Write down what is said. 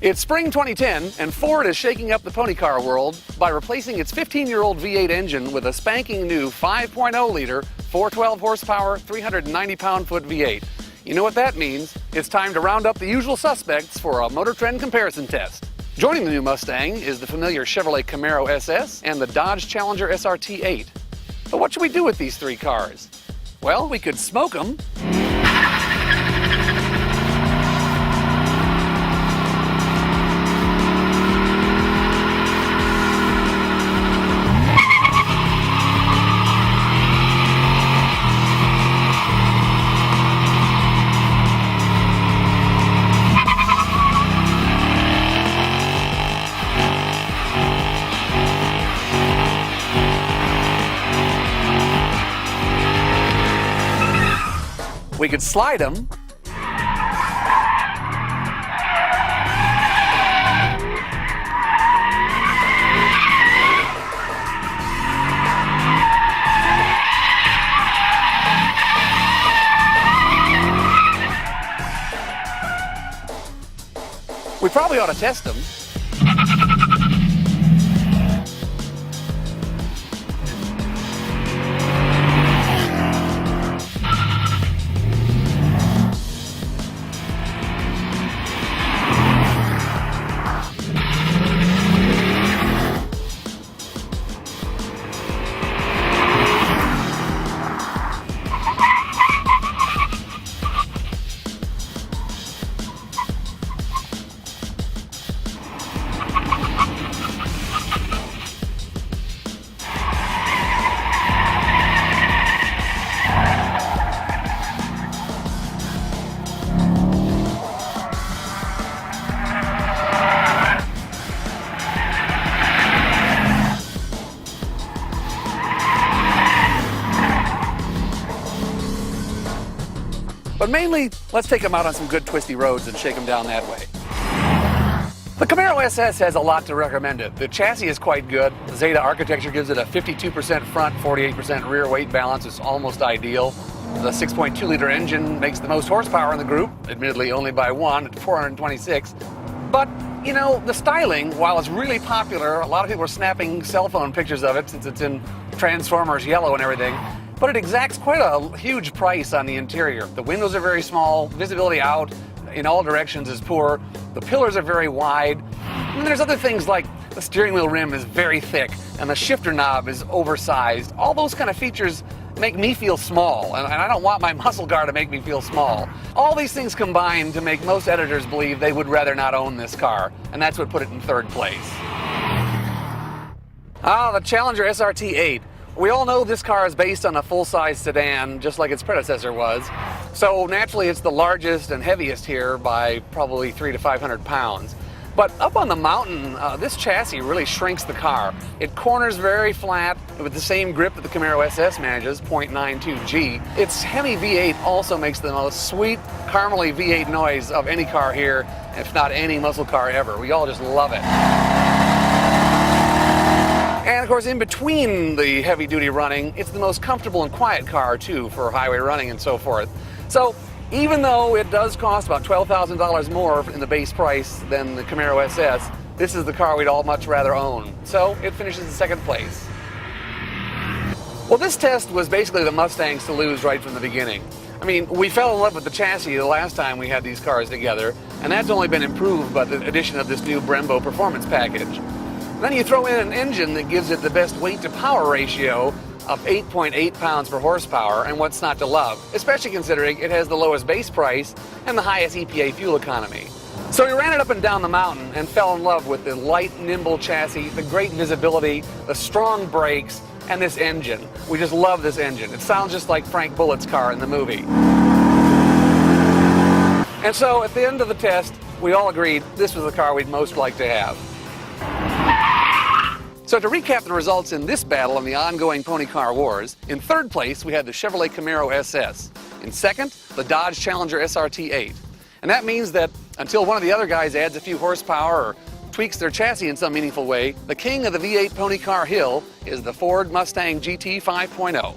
It's spring 2010, and Ford is shaking up the pony car world by replacing its 15-year-old V8 engine with a spanking new 5.0-liter, 412 horsepower, 390 pound-foot V8. You know what that means? It's time to round up the usual suspects for a Motor Trend comparison test. Joining the new Mustang is the familiar Chevrolet Camaro SS and the Dodge Challenger SRT8. But what should we do with these three cars? Well, we could smoke them. We could slide them. We probably ought to test them. But mainly, let's take them out on some good twisty roads and shake them down that way. The Camaro SS has a lot to recommend it. The chassis is quite good. The Zeta architecture gives it a 52% front, 48% rear weight balance. It's almost ideal. The 6.2-liter engine makes the most horsepower in the group, admittedly only by one at 426. But, you know, the styling, while it's really popular, a lot of people are snapping cell phone pictures of it since it's in Transformers yellow and everything. But it exacts quite a huge price on the interior. The windows are very small, visibility out in all directions is poor, the pillars are very wide, and there's other things like the steering wheel rim is very thick and the shifter knob is oversized. All those kind of features make me feel small, and I don't want my muscle car to make me feel small. All these things combine to make most editors believe they would rather not own this car, and that's what put it in third place. The Challenger SRT8. We all know this car is based on a full-size sedan, just like its predecessor was. So naturally it's the largest and heaviest here by probably 300 to 500 pounds. But up on the mountain, this chassis really shrinks the car. It corners very flat with the same grip that the Camaro SS manages, 0.92 G. Its Hemi V8 also makes the most sweet, caramely V8 noise of any car here, if not any muscle car ever. We all just love it. And of course, in between the heavy-duty running, it's the most comfortable and quiet car, too, for highway running and so forth. So, even though it does cost about $12,000 more in the base price than the Camaro SS, this is the car we'd all much rather own. So, it finishes in second place. Well, this test was basically the Mustangs to lose right from the beginning. I mean, we fell in love with the chassis the last time we had these cars together, and that's only been improved by the addition of this new Brembo performance package. Then you throw in an engine that gives it the best weight-to-power ratio of 8.8 pounds per horsepower, and what's not to love, especially considering it has the lowest base price and the highest EPA fuel economy. So we ran it up and down the mountain and fell in love with the light, nimble chassis, the great visibility, the strong brakes, and this engine. We just love this engine. It sounds just like Frank Bullitt's car in the movie. And so at the end of the test, we all agreed this was the car we'd most like to have. So to recap the results in this battle on the ongoing pony car wars, in third place we had the Chevrolet Camaro SS. In second, the Dodge Challenger SRT8. And that means that until one of the other guys adds a few horsepower or tweaks their chassis in some meaningful way, the king of the V8 pony car hill is the Ford Mustang GT 5.0.